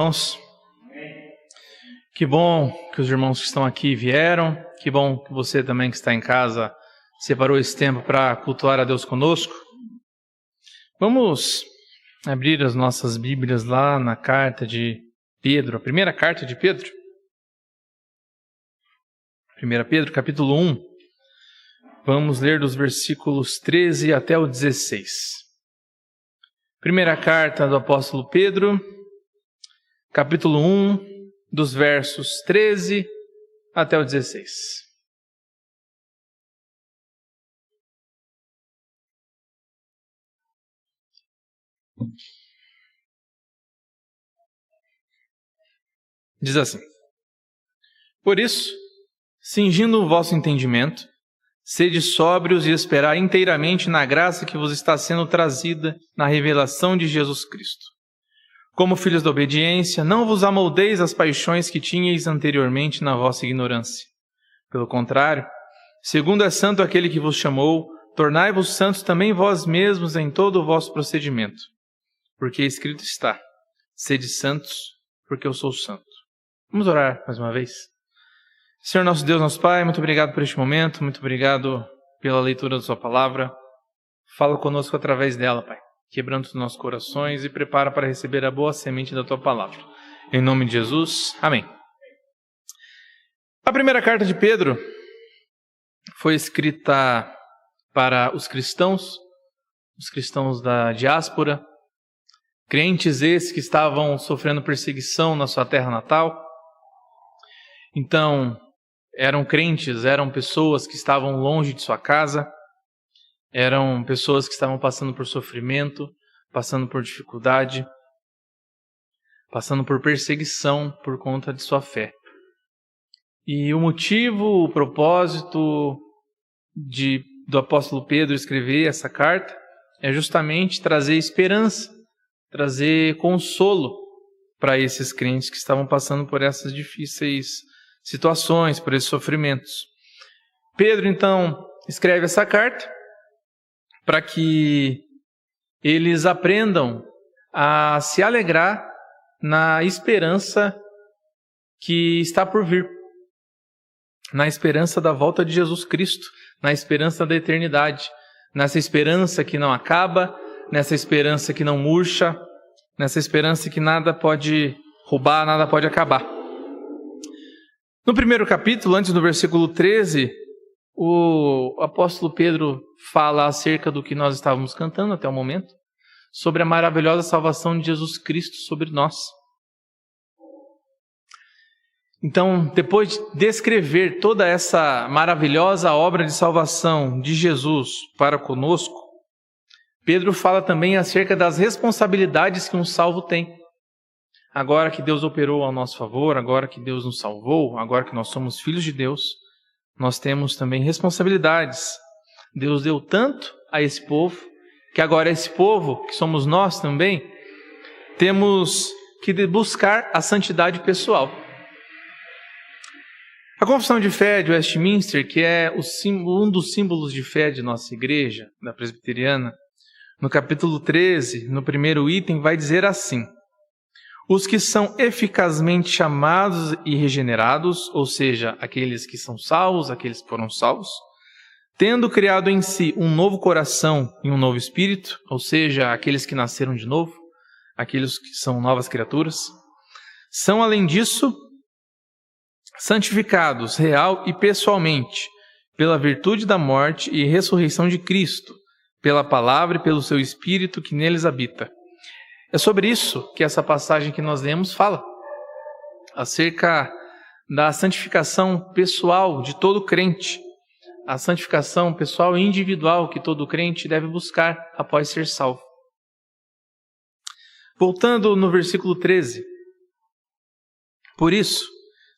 Irmãos, que bom que os irmãos que estão aqui vieram, que bom que você também que está em casa separou esse tempo para cultuar a Deus conosco. Vamos abrir as nossas Bíblias lá na carta de Pedro, a primeira carta de Pedro. 1 Pedro, capítulo 1. Vamos ler dos versículos 13 até o 16. Primeira carta do apóstolo Pedro, capítulo 1, dos versos 13 até o 16. Diz assim: Por isso, cingindo o vosso entendimento, sede sóbrios e esperai inteiramente na graça que vos está sendo trazida na revelação de Jesus Cristo. Como filhos da obediência, não vos amoldeis às paixões que tinhais anteriormente na vossa ignorância. Pelo contrário, segundo é santo aquele que vos chamou, tornai-vos santos também vós mesmos em todo o vosso procedimento. Porque escrito está: sede santos, porque eu sou santo. Vamos orar mais uma vez. Senhor nosso Deus, nosso Pai, muito obrigado por este momento, muito obrigado pela leitura da sua palavra. Fala conosco através dela, Pai, quebrando os nossos corações e prepara para receber a boa semente da tua palavra. Em nome de Jesus, amém. A primeira carta de Pedro foi escrita para os cristãos da diáspora, crentes esses que estavam sofrendo perseguição na sua terra natal. Então, eram crentes, eram pessoas que estavam longe de sua casa, eram pessoas que estavam passando por sofrimento, passando por dificuldade, passando por perseguição por conta de sua fé. E o motivo, o propósito do apóstolo Pedro escrever essa carta é justamente trazer esperança, trazer consolo para esses crentes que estavam passando por essas difíceis situações, por esses sofrimentos. Pedro, então, escreve essa carta para que eles aprendam a se alegrar na esperança que está por vir, na esperança da volta de Jesus Cristo, na esperança da eternidade, nessa esperança que não acaba, nessa esperança que não murcha, nessa esperança que nada pode roubar, nada pode acabar. No primeiro capítulo, antes do versículo 13, o apóstolo Pedro fala acerca do que nós estávamos cantando até o momento, sobre a maravilhosa salvação de Jesus Cristo sobre nós. Então, depois de descrever toda essa maravilhosa obra de salvação de Jesus para conosco, Pedro fala também acerca das responsabilidades que um salvo tem. Agora que Deus operou ao nosso favor, agora que Deus nos salvou, agora que nós somos filhos de Deus, nós temos também responsabilidades. Deus deu tanto a esse povo, que agora esse povo, que somos nós também, temos que buscar a santidade pessoal. A Confissão de Fé de Westminster, que é um dos símbolos de fé de nossa igreja, da presbiteriana, no capítulo 13, no primeiro item, vai dizer assim: os que são eficazmente chamados e regenerados, ou seja, aqueles que são salvos, aqueles que foram salvos, tendo criado em si um novo coração e um novo espírito, ou seja, aqueles que nasceram de novo, aqueles que são novas criaturas, são, além disso, santificados real e pessoalmente, pela virtude da morte e ressurreição de Cristo, pela palavra e pelo seu Espírito que neles habita. É sobre isso que essa passagem que nós lemos fala, acerca da santificação pessoal de todo crente, a santificação pessoal e individual que todo crente deve buscar após ser salvo. Voltando no versículo 13. Por isso,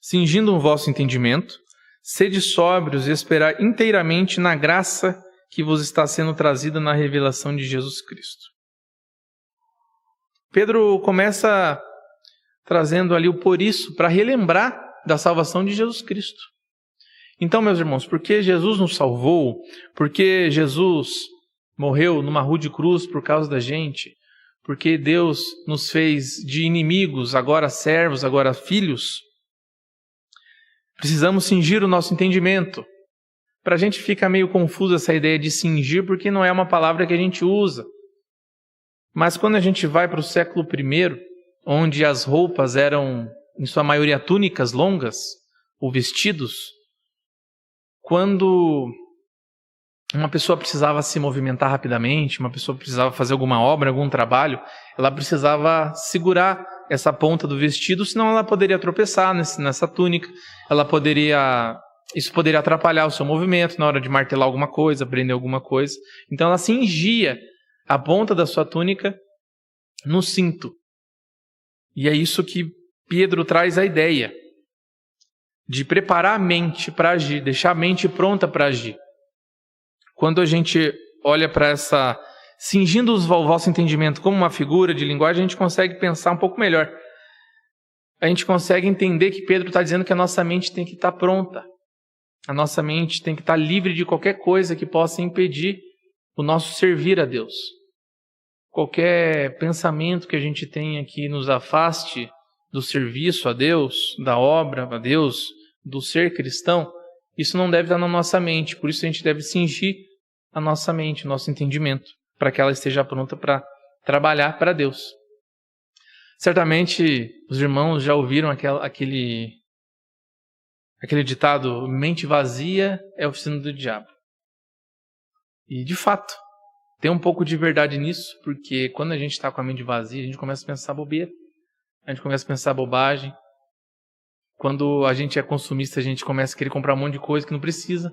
cingindo o vosso entendimento, sede sóbrios e esperai inteiramente na graça que vos está sendo trazida na revelação de Jesus Cristo. Pedro começa trazendo ali o por isso, para relembrar da salvação de Jesus Cristo. Então, meus irmãos, porque Jesus nos salvou, porque Jesus morreu numa rude cruz por causa da gente, porque Deus nos fez de inimigos, agora servos, agora filhos, precisamos cingir o nosso entendimento. Para a gente fica meio confusa essa ideia de cingir, porque não é uma palavra que a gente usa. Mas quando a gente vai para o século I, onde as roupas eram, em sua maioria, túnicas longas, ou vestidos, quando uma pessoa precisava se movimentar rapidamente, uma pessoa precisava fazer alguma obra, algum trabalho, ela precisava segurar essa ponta do vestido, senão ela poderia tropeçar nessa túnica, isso poderia atrapalhar o seu movimento na hora de martelar alguma coisa, prender alguma coisa. Então ela cingia a ponta da sua túnica no cinto. E é isso que Pedro traz a ideia de preparar a mente para agir, deixar a mente pronta para agir. Quando a gente olha para essa, cingindo o vosso entendimento como uma figura de linguagem, a gente consegue pensar um pouco melhor. A gente consegue entender que Pedro está dizendo que a nossa mente tem que estar pronta. A nossa mente tem que estar livre de qualquer coisa que possa impedir o nosso servir a Deus. Qualquer pensamento que a gente tenha que nos afaste do serviço a Deus, da obra a Deus, do ser cristão, isso não deve estar na nossa mente. Por isso a gente deve cingir a nossa mente, o nosso entendimento, para que ela esteja pronta para trabalhar para Deus. Certamente os irmãos já ouviram aquele ditado, mente vazia é oficina do diabo. E de fato, tem um pouco de verdade nisso, porque quando a gente está com a mente vazia, a gente começa a pensar bobeira, a gente começa a pensar bobagem. Quando a gente é consumista, a gente começa a querer comprar um monte de coisa que não precisa.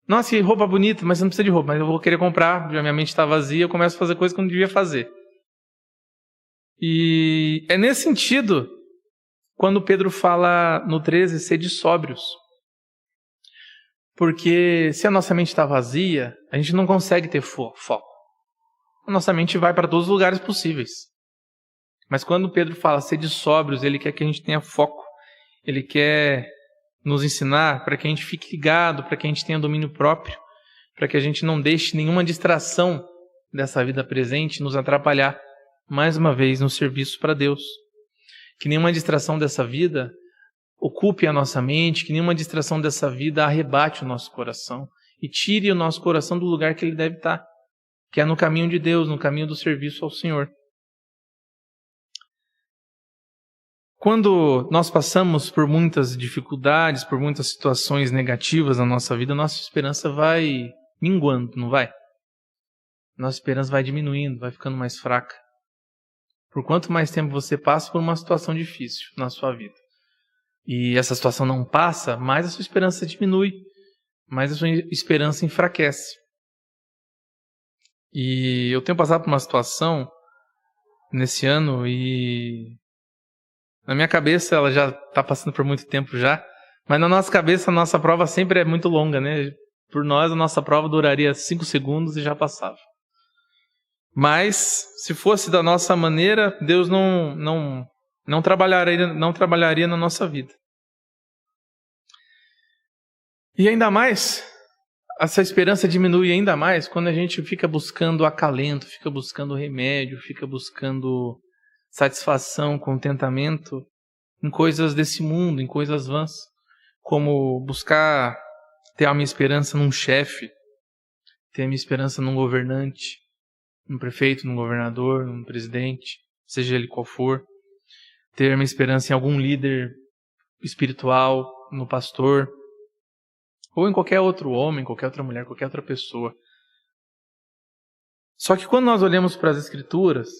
Nossa, que roupa bonita, mas você não precisa de roupa, mas eu vou querer comprar, já minha mente está vazia, eu começo a fazer coisas que eu não devia fazer. E é nesse sentido, quando Pedro fala no 13, sede sóbrios. Porque se a nossa mente está vazia, a gente não consegue ter foco. A nossa mente vai para todos os lugares possíveis. Mas quando Pedro fala sede sóbrios, ele quer que a gente tenha foco. Ele quer nos ensinar para que a gente fique ligado, para que a gente tenha domínio próprio, para que a gente não deixe nenhuma distração dessa vida presente nos atrapalhar, mais uma vez, no serviço para Deus. Que nenhuma distração dessa vida ocupe a nossa mente, que nenhuma distração dessa vida arrebate o nosso coração e tire o nosso coração do lugar que ele deve estar, que é no caminho de Deus, no caminho do serviço ao Senhor. Quando nós passamos por muitas dificuldades, por muitas situações negativas na nossa vida, nossa esperança vai minguando, não vai? Nossa esperança vai diminuindo, vai ficando mais fraca. Por quanto mais tempo você passa por uma situação difícil na sua vida, e essa situação não passa, mais a sua esperança diminui, mais a sua esperança enfraquece. E eu tenho passado por uma situação nesse ano e na minha cabeça ela já está passando por muito tempo já, mas na nossa cabeça a nossa prova sempre é muito longa, né? Por nós a nossa prova duraria 5 segundos e já passava. Mas se fosse da nossa maneira, Deus não trabalharia na nossa vida. E ainda mais, essa esperança diminui ainda mais quando a gente fica buscando acalento, fica buscando remédio, fica buscando satisfação, contentamento em coisas desse mundo, em coisas vãs, como buscar ter a minha esperança num chefe, ter a minha esperança num governante, num prefeito, num governador, num presidente, seja ele qual for, ter a minha esperança em algum líder espiritual, no pastor, ou em qualquer outro homem, qualquer outra mulher, qualquer outra pessoa. Só que quando nós olhamos para as Escrituras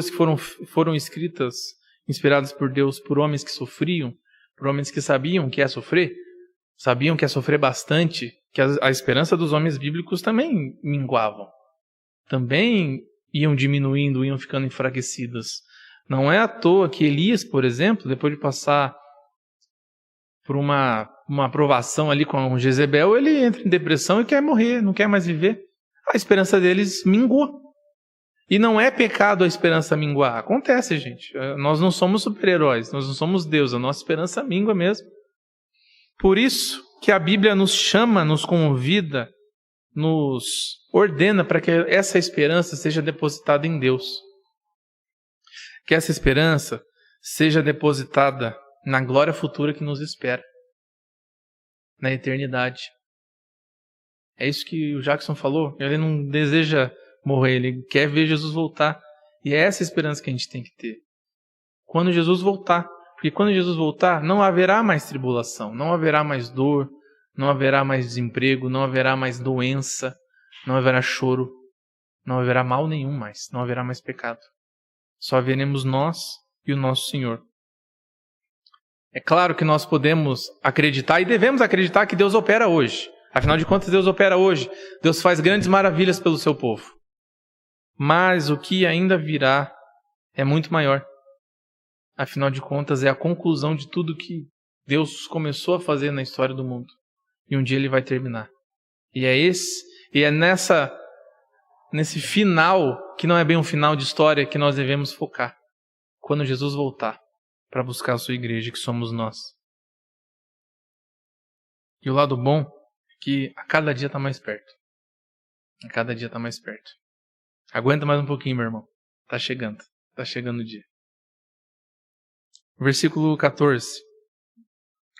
que foram escritas, inspiradas por Deus, por homens que sofriam, por homens que sabiam que é sofrer bastante, que a esperança dos homens bíblicos também minguavam, também iam diminuindo, iam ficando enfraquecidas. Não é à toa que Elias, por exemplo, depois de passar por uma aprovação ali com Jezebel, ele entra em depressão e quer morrer, não quer mais viver. A esperança deles mingua. E não é pecado a esperança minguar. Acontece, gente. Nós não somos super-heróis, nós não somos Deus, a nossa esperança mingua mesmo. Por isso que a Bíblia nos chama, nos convida, nos ordena para que essa esperança seja depositada em Deus. Que essa esperança seja depositada na glória futura que nos espera, na eternidade. É isso que o Jackson falou. Ele não deseja morrer, ele quer ver Jesus voltar. E é essa esperança que a gente tem que ter. Quando Jesus voltar. Porque quando Jesus voltar, não haverá mais tribulação, não haverá mais dor, não haverá mais desemprego, não haverá mais doença, não haverá choro, não haverá mal nenhum mais, não haverá mais pecado. Só veremos nós e o nosso Senhor. É claro que nós podemos acreditar e devemos acreditar que Deus opera hoje. Afinal de contas, Deus opera hoje. Deus faz grandes maravilhas pelo seu povo. Mas o que ainda virá é muito maior. Afinal de contas, é a conclusão de tudo que Deus começou a fazer na história do mundo. E um dia Ele vai terminar. E é nesse final, que não é bem um final de história, que nós devemos focar. Quando Jesus voltar para buscar a sua igreja, que somos nós. E o lado bom é que a cada dia está mais perto. A cada dia está mais perto. Aguenta mais um pouquinho, meu irmão. Está chegando o dia. Versículo 14.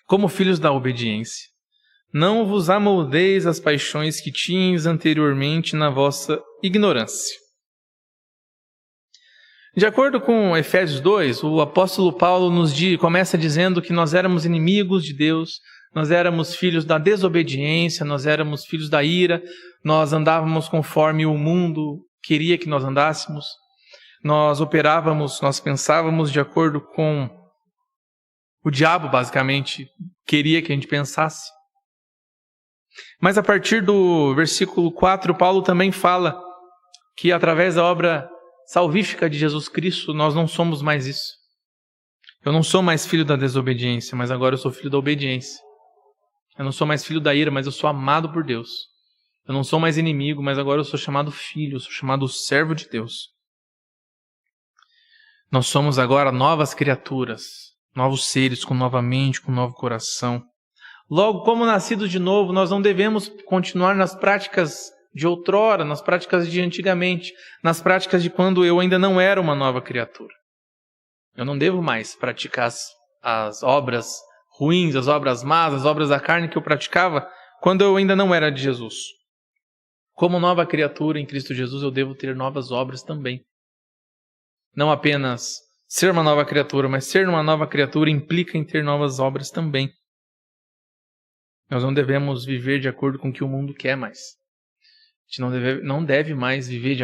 Como filhos da obediência, não vos amoldeis as paixões que tinhas anteriormente na vossa ignorância. De acordo com Efésios 2, o apóstolo Paulo começa dizendo que nós éramos inimigos de Deus, nós éramos filhos da desobediência, nós éramos filhos da ira, nós andávamos conforme o mundo queria que nós andássemos, nós pensávamos de acordo com o diabo, basicamente, queria que a gente pensasse. Mas a partir do versículo 4, Paulo também fala que através da obra salvífica de Jesus Cristo, nós não somos mais isso. Eu não sou mais filho da desobediência, mas agora eu sou filho da obediência. Eu não sou mais filho da ira, mas eu sou amado por Deus. Eu não sou mais inimigo, mas agora eu sou chamado filho, eu sou chamado servo de Deus. Nós somos agora novas criaturas, novos seres com nova mente, com novo coração. Logo, como nascidos de novo, nós não devemos continuar nas práticas de outrora, nas práticas de antigamente, nas práticas de quando eu ainda não era uma nova criatura. Eu não devo mais praticar as obras ruins, as obras más, as obras da carne que eu praticava quando eu ainda não era de Jesus. Como nova criatura em Cristo Jesus, eu devo ter novas obras também. Não apenas ser uma nova criatura, mas ser uma nova criatura implica em ter novas obras também. Nós não devemos viver de acordo com o que o mundo quer mais. A gente não deve mais viver de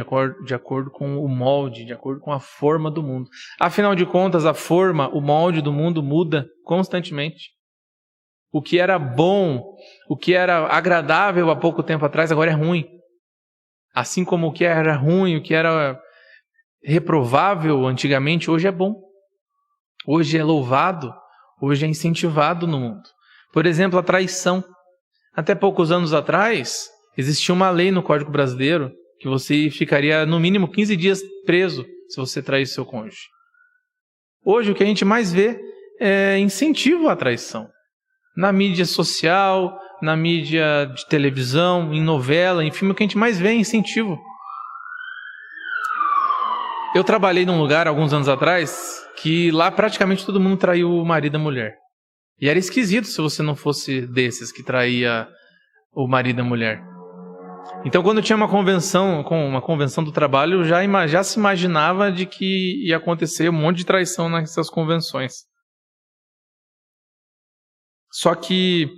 acordo com o molde, de acordo com a forma do mundo. Afinal de contas, a forma, o molde do mundo muda constantemente. O que era bom, o que era agradável há pouco tempo atrás, agora é ruim. Assim como o que era ruim, o que era reprovável antigamente, hoje é bom. Hoje é louvado, hoje é incentivado no mundo. Por exemplo, a traição. Até poucos anos atrás, existia uma lei no Código Brasileiro que você ficaria no mínimo 15 dias preso se você traísse seu cônjuge. Hoje o que a gente mais vê é incentivo à traição. Na mídia social, na mídia de televisão, em novela, em filme, o que a gente mais vê é incentivo. Eu trabalhei num lugar alguns anos atrás que lá praticamente todo mundo traiu o marido e a mulher. E era esquisito se você não fosse desses que traía o marido e a mulher. Então, quando tinha uma convenção do trabalho, já se imaginava de que ia acontecer um monte de traição nessas convenções. Só que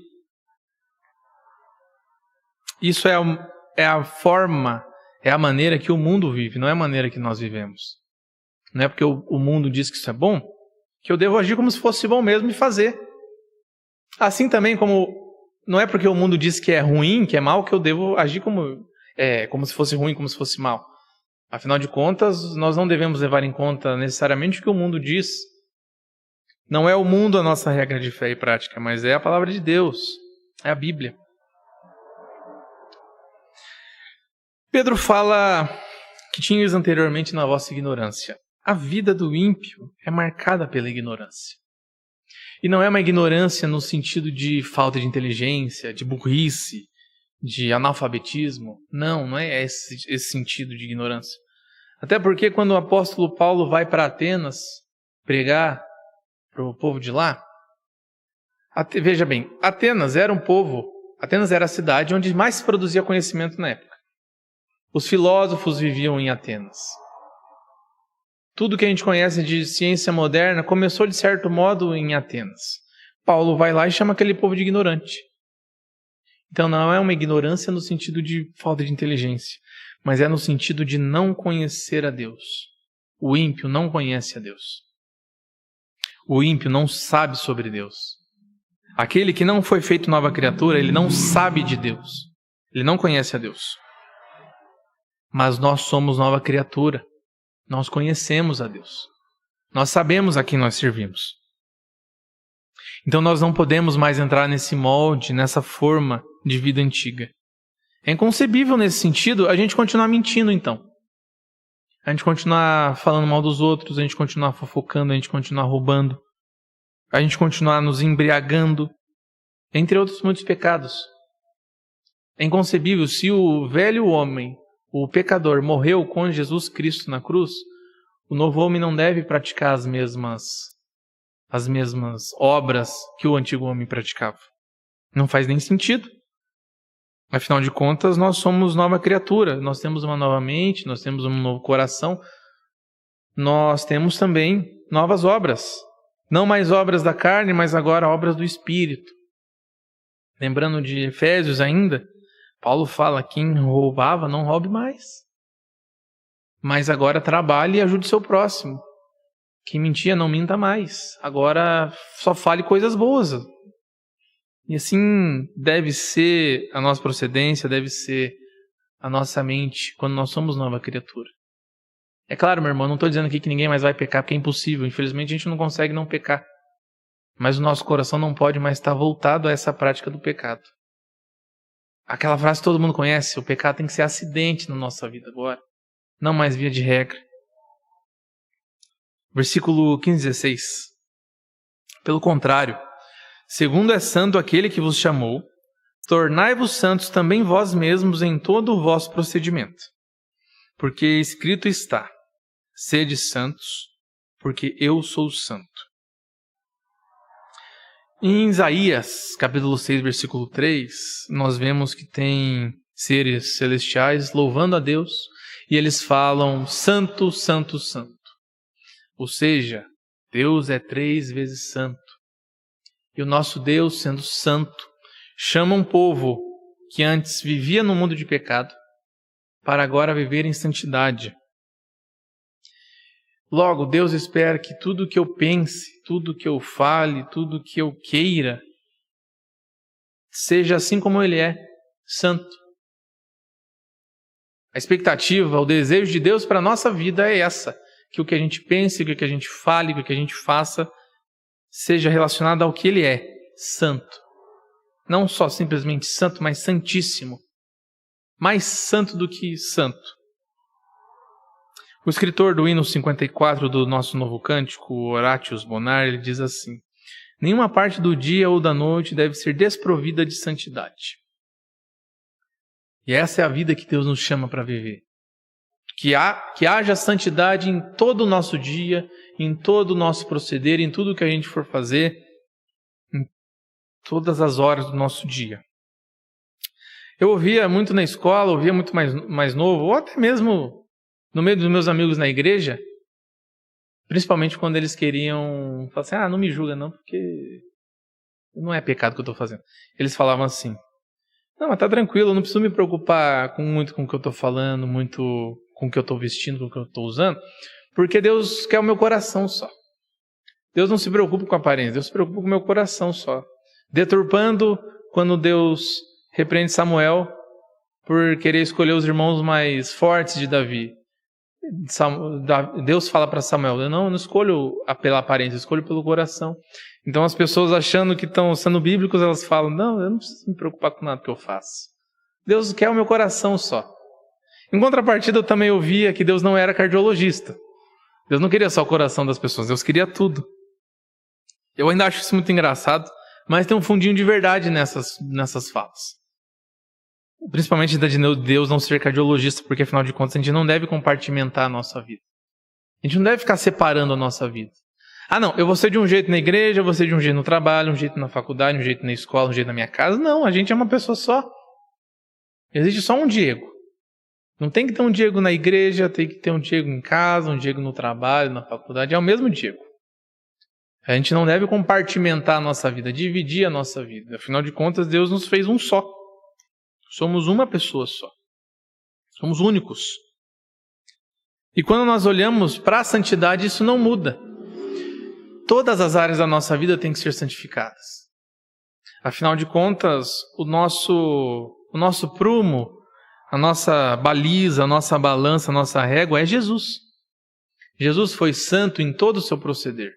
isso é a forma, é a maneira que o mundo vive, não é a maneira que nós vivemos. Não é porque o mundo diz que isso é bom, que eu devo agir como se fosse bom mesmo e fazer. Assim também como não é porque o mundo diz que é ruim, que é mal, que eu devo agir como se fosse ruim, como se fosse mal. Afinal de contas, nós não devemos levar em conta necessariamente o que o mundo diz. Não é o mundo a nossa regra de fé e prática, mas é a palavra de Deus, é a Bíblia. Pedro fala que tinhas anteriormente na vossa ignorância. A vida do ímpio é marcada pela ignorância. E não é uma ignorância no sentido de falta de inteligência, de burrice, de analfabetismo. Não é esse sentido de ignorância. Até porque quando o apóstolo Paulo vai para Atenas pregar para o povo de lá, veja bem, Atenas era a cidade onde mais se produzia conhecimento na época. Os filósofos viviam em Atenas. Tudo que a gente conhece de ciência moderna começou, de certo modo, em Atenas. Paulo vai lá e chama aquele povo de ignorante. Então não é uma ignorância no sentido de falta de inteligência, mas é no sentido de não conhecer a Deus. O ímpio não conhece a Deus. O ímpio não sabe sobre Deus. Aquele que não foi feito nova criatura, ele não sabe de Deus. Ele não conhece a Deus. Mas nós somos nova criatura. Nós conhecemos a Deus. Nós sabemos a quem nós servimos. Então nós não podemos mais entrar nesse molde, nessa forma de vida antiga. É inconcebível nesse sentido a gente continuar mentindo, então. A gente continuar falando mal dos outros, a gente continuar fofocando, a gente continuar roubando, a gente continuar nos embriagando, entre outros muitos pecados. É inconcebível. Se o velho homem, o pecador, morreu com Jesus Cristo na cruz, o novo homem não deve praticar as mesmas obras que o antigo homem praticava. Não faz nem sentido. Afinal de contas, nós somos nova criatura. Nós temos uma nova mente, nós temos um novo coração. Nós temos também novas obras. Não mais obras da carne, mas agora obras do Espírito. Lembrando de Efésios ainda, Paulo fala: quem roubava, não roube mais. Mas agora trabalhe e ajude o seu próximo. Quem mentia, não minta mais. Agora só fale coisas boas. E assim deve ser a nossa procedência, deve ser a nossa mente quando nós somos nova criatura. É claro, meu irmão, não estou dizendo aqui que ninguém mais vai pecar, porque é impossível. Infelizmente a gente não consegue não pecar. Mas o nosso coração não pode mais estar voltado a essa prática do pecado. Aquela frase que todo mundo conhece: o pecado tem que ser acidente na nossa vida agora, não mais via de regra. Versículo 15, 16. Pelo contrário, segundo é santo aquele que vos chamou, tornai-vos santos também vós mesmos em todo o vosso procedimento. Porque escrito está: sede santos, porque eu sou santo. Em Isaías, capítulo 6, versículo 3, nós vemos que tem seres celestiais louvando a Deus e eles falam: santo, santo, santo. Ou seja, Deus é 3 vezes santo. E o nosso Deus, sendo santo, chama um povo que antes vivia no mundo de pecado para agora viver em santidade. Logo, Deus espera que tudo que eu pense, tudo que eu fale, tudo que eu queira, seja assim como Ele é, santo. A expectativa, o desejo de Deus para a nossa vida é essa: que o que a gente pense, que o que a gente fale, que o que a gente faça, seja relacionado ao que Ele é, santo. Não só simplesmente santo, mas santíssimo. Mais santo do que santo. O escritor do hino 54 do nosso novo cântico, Horatius Bonar, ele diz assim: nenhuma parte do dia ou da noite deve ser desprovida de santidade. E essa é a vida que Deus nos chama para viver. Que haja santidade em todo o nosso dia, em todo o nosso proceder, em tudo que a gente for fazer, em todas as horas do nosso dia. Eu ouvia muito na escola, ouvia muito mais novo, ou até mesmo no meio dos meus amigos na igreja, principalmente quando eles queriam falar assim: não me julga não, porque não é pecado que eu estou fazendo. Eles falavam assim: não, mas tá tranquilo, eu não preciso me preocupar muito com o que eu estou falando, muito com o que eu estou vestindo, com o que eu estou usando, porque Deus quer o meu coração só. Deus não se preocupa com a aparência, Deus se preocupa com o meu coração só. Deturpando quando Deus repreende Samuel por querer escolher os irmãos mais fortes de Davi. Deus fala para Samuel: eu não escolho pela aparência, eu escolho pelo coração. Então as pessoas, achando que estão sendo bíblicos, elas falam: não, eu não preciso me preocupar com nada que eu faço. Deus quer o meu coração só. Em contrapartida, eu também ouvia que Deus não era cardiologista. Deus não queria só o coração das pessoas, Deus queria tudo. Eu ainda acho isso muito engraçado, mas tem um fundinho de verdade nessas falas. Principalmente da de Deus não ser cardiologista, porque afinal de contas a gente não deve compartimentar a nossa vida. A gente não deve ficar separando a nossa vida. Ah, não, eu vou ser de um jeito na igreja, eu vou ser de um jeito no trabalho, um jeito na faculdade, um jeito na escola, um jeito na minha casa. Não, a gente é uma pessoa só. Existe só um Diego. Não tem que ter um Diego na igreja, tem que ter um Diego em casa, um Diego no trabalho, na faculdade. É o mesmo Diego. A gente não deve compartimentar a nossa vida, dividir a nossa vida. Afinal de contas, Deus nos fez um só. Somos uma pessoa só. Somos únicos. E quando nós olhamos para a santidade, isso não muda. Todas as áreas da nossa vida têm que ser santificadas. Afinal de contas, o nosso prumo, a nossa baliza, a nossa balança, a nossa régua é Jesus. Jesus foi santo em todo o seu proceder.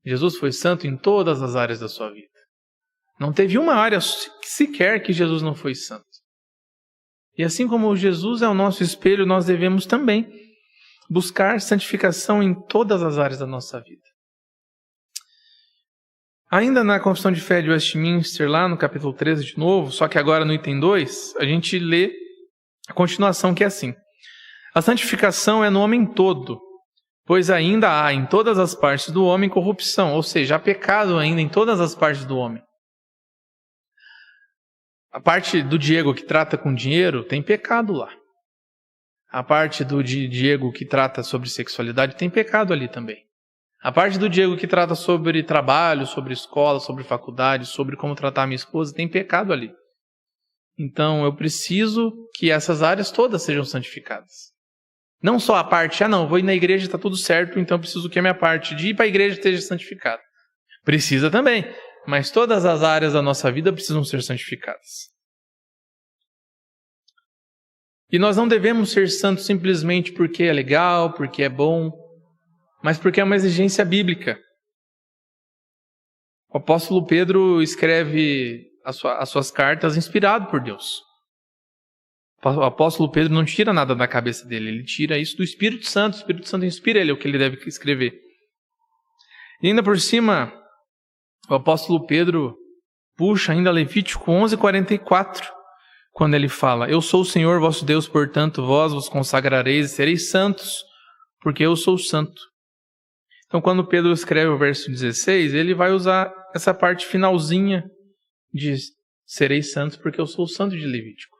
Jesus foi santo em todas as áreas da sua vida. Não teve uma área sequer que Jesus não foi santo. E assim como Jesus é o nosso espelho, nós devemos também buscar santificação em todas as áreas da nossa vida. Ainda na Confissão de Fé de Westminster, lá no capítulo 13 de novo, só que agora no item 2, a gente lê a continuação que é assim. A santificação é no homem todo, pois ainda há em todas as partes do homem corrupção, ou seja, há pecado ainda em todas as partes do homem. A parte do Diego que trata com dinheiro, tem pecado lá. A parte do Diego que trata sobre sexualidade, tem pecado ali também. A parte do Diego que trata sobre trabalho, sobre escola, sobre faculdade, sobre como tratar a minha esposa, tem pecado ali. Então eu preciso que essas áreas todas sejam santificadas. Não só a parte, não, vou ir na igreja, está tudo certo, então eu preciso que a minha parte de ir para a igreja esteja santificada. Precisa também, mas todas as áreas da nossa vida precisam ser santificadas. E nós não devemos ser santos simplesmente porque é legal, porque é bom, mas porque é uma exigência bíblica. O apóstolo Pedro escreve as suas cartas inspirado por Deus. O apóstolo Pedro não tira nada da cabeça dele, ele tira isso do Espírito Santo. O Espírito Santo inspira ele o que ele deve escrever. E ainda por cima, o apóstolo Pedro puxa ainda Levítico 11:44, quando ele fala: Eu sou o Senhor vosso Deus, portanto vós vos consagrareis e sereis santos, porque eu sou santo. Então, quando Pedro escreve o verso 16, ele vai usar essa parte finalzinha de sereis santos, porque eu sou o santo de Levítico.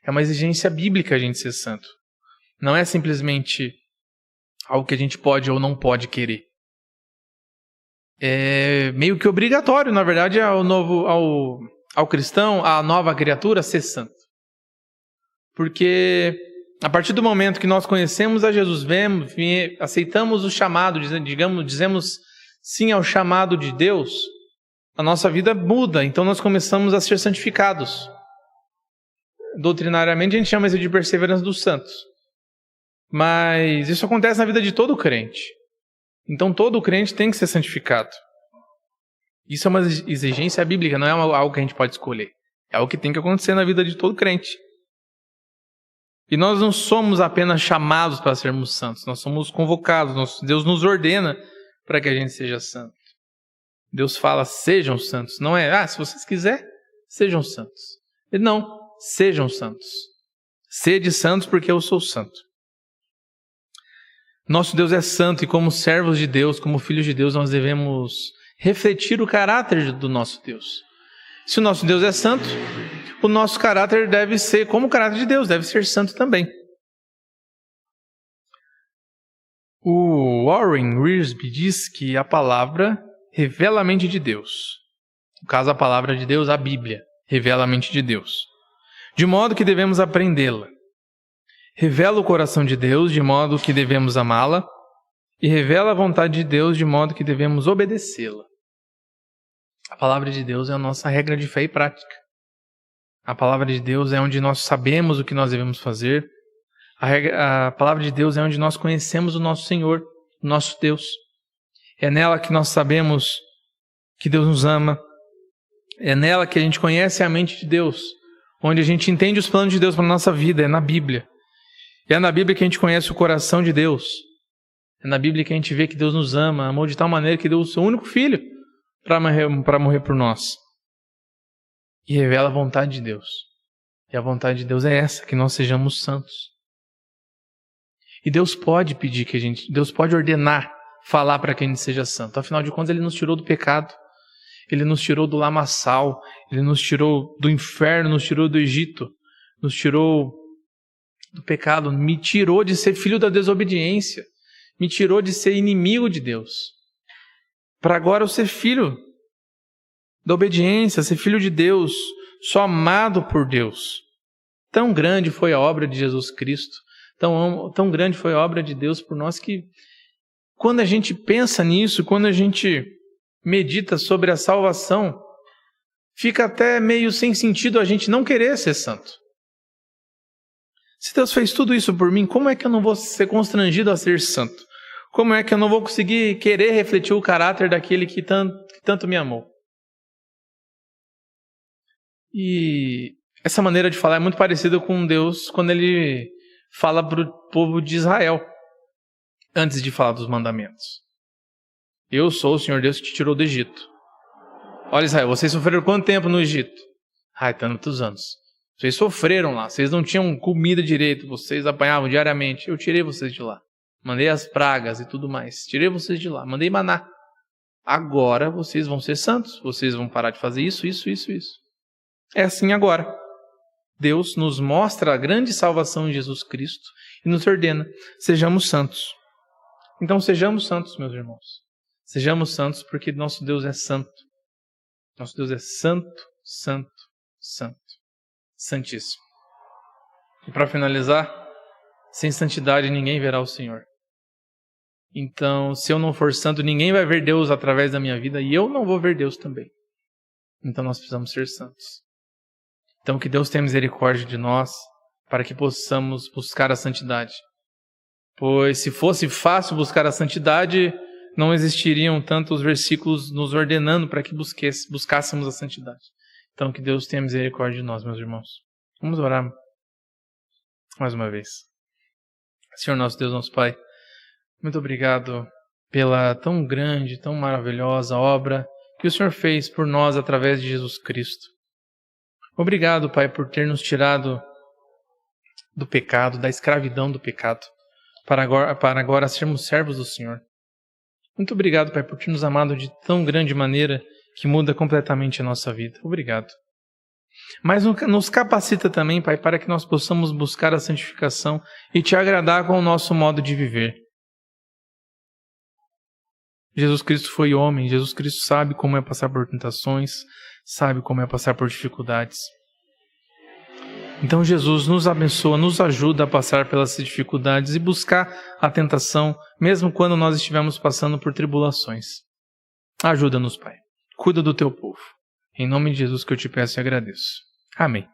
É uma exigência bíblica a gente ser santo. Não é simplesmente algo que a gente pode ou não pode querer. É meio que obrigatório, na verdade, ao cristão, à nova criatura, ser santo. Porque a partir do momento que nós conhecemos a Jesus, aceitamos o chamado, dizemos sim ao chamado de Deus, a nossa vida muda, então nós começamos a ser santificados. Doutrinariamente a gente chama isso de perseverança dos santos. Mas isso acontece na vida de todo crente. Então todo crente tem que ser santificado. Isso é uma exigência bíblica, não é algo que a gente pode escolher. É algo que tem que acontecer na vida de todo crente. E nós não somos apenas chamados para sermos santos, nós somos convocados, Deus nos ordena para que a gente seja santo. Deus fala, sejam santos, não é, se vocês quiserem, sejam santos. Não, sejam santos. Sede santos porque eu sou santo. Nosso Deus é santo e como servos de Deus, como filhos de Deus, nós devemos refletir o caráter do nosso Deus. Se o nosso Deus é santo, o nosso caráter deve ser como o caráter de Deus, deve ser santo também. O Warren Wiersbe diz que a palavra revela a mente de Deus. No caso, a palavra de Deus, a Bíblia, revela a mente de Deus. De modo que devemos aprendê-la. Revela o coração de Deus, de modo que devemos amá-la. E revela a vontade de Deus, de modo que devemos obedecê-la. A palavra de Deus é a nossa regra de fé e prática. A palavra de Deus é onde nós sabemos o que nós devemos fazer. A palavra de Deus é onde nós conhecemos o nosso Senhor, o nosso Deus. É nela que nós sabemos que Deus nos ama. É nela que a gente conhece a mente de Deus, onde a gente entende os planos de Deus para a nossa vida, é na Bíblia. E é na Bíblia que a gente conhece o coração de Deus. É na Bíblia que a gente vê que Deus nos ama, amou de tal maneira que deu o seu único filho para morrer por nós. E revela a vontade de Deus. E a vontade de Deus é essa, que nós sejamos santos. E Deus pode pedir Deus pode ordenar, falar para que a gente seja santo. Afinal de contas, Ele nos tirou do pecado. Ele nos tirou do lamaçal. Ele nos tirou do inferno, nos tirou do Egito. Nos tirou do pecado. Me tirou de ser filho da desobediência. Me tirou de ser inimigo de Deus. Para agora eu ser filho da obediência, ser filho de Deus, sou amado por Deus. Tão grande foi a obra de Jesus Cristo, tão grande foi a obra de Deus por nós, que quando a gente pensa nisso, quando a gente medita sobre a salvação, fica até meio sem sentido a gente não querer ser santo. Se Deus fez tudo isso por mim, como é que eu não vou ser constrangido a ser santo? Como é que eu não vou conseguir querer refletir o caráter daquele que tanto me amou? E essa maneira de falar é muito parecida com Deus quando Ele fala para o povo de Israel, antes de falar dos mandamentos. Eu sou o Senhor Deus que te tirou do Egito. Olha, Israel, vocês sofreram quanto tempo no Egito? Tantos anos. Vocês sofreram lá, vocês não tinham comida direito, vocês apanhavam diariamente. Eu tirei vocês de lá. Mandei as pragas e tudo mais. Tirei vocês de lá, mandei maná. Agora vocês vão ser santos, vocês vão parar de fazer isso. É assim agora. Deus nos mostra a grande salvação em Jesus Cristo e nos ordena, sejamos santos. Então sejamos santos, meus irmãos. Sejamos santos porque nosso Deus é santo. Nosso Deus é santo, santo, santo. Santíssimo. E para finalizar, sem santidade ninguém verá o Senhor. Então, se eu não for santo, ninguém vai ver Deus através da minha vida e eu não vou ver Deus também. Então nós precisamos ser santos. Então que Deus tenha misericórdia de nós para que possamos buscar a santidade. Pois se fosse fácil buscar a santidade, não existiriam tantos versículos nos ordenando para que buscássemos a santidade. Então que Deus tenha misericórdia de nós, meus irmãos. Vamos orar mais uma vez. Senhor nosso Deus, nosso Pai, muito obrigado pela tão grande, tão maravilhosa obra que o Senhor fez por nós através de Jesus Cristo. Obrigado, Pai, por ter nos tirado do pecado, da escravidão do pecado, para agora sermos servos do Senhor. Muito obrigado, Pai, por ter nos amado de tão grande maneira que muda completamente a nossa vida. Obrigado. Mas nos capacita também, Pai, para que nós possamos buscar a santificação e Te agradar com o nosso modo de viver. Jesus Cristo foi homem, Jesus Cristo sabe como é passar por tentações, sabe como é passar por dificuldades. Então Jesus nos abençoa, nos ajuda a passar pelas dificuldades e buscar a tentação, mesmo quando nós estivermos passando por tribulações. Ajuda-nos, Pai. Cuida do Teu povo. Em nome de Jesus que eu Te peço e agradeço. Amém.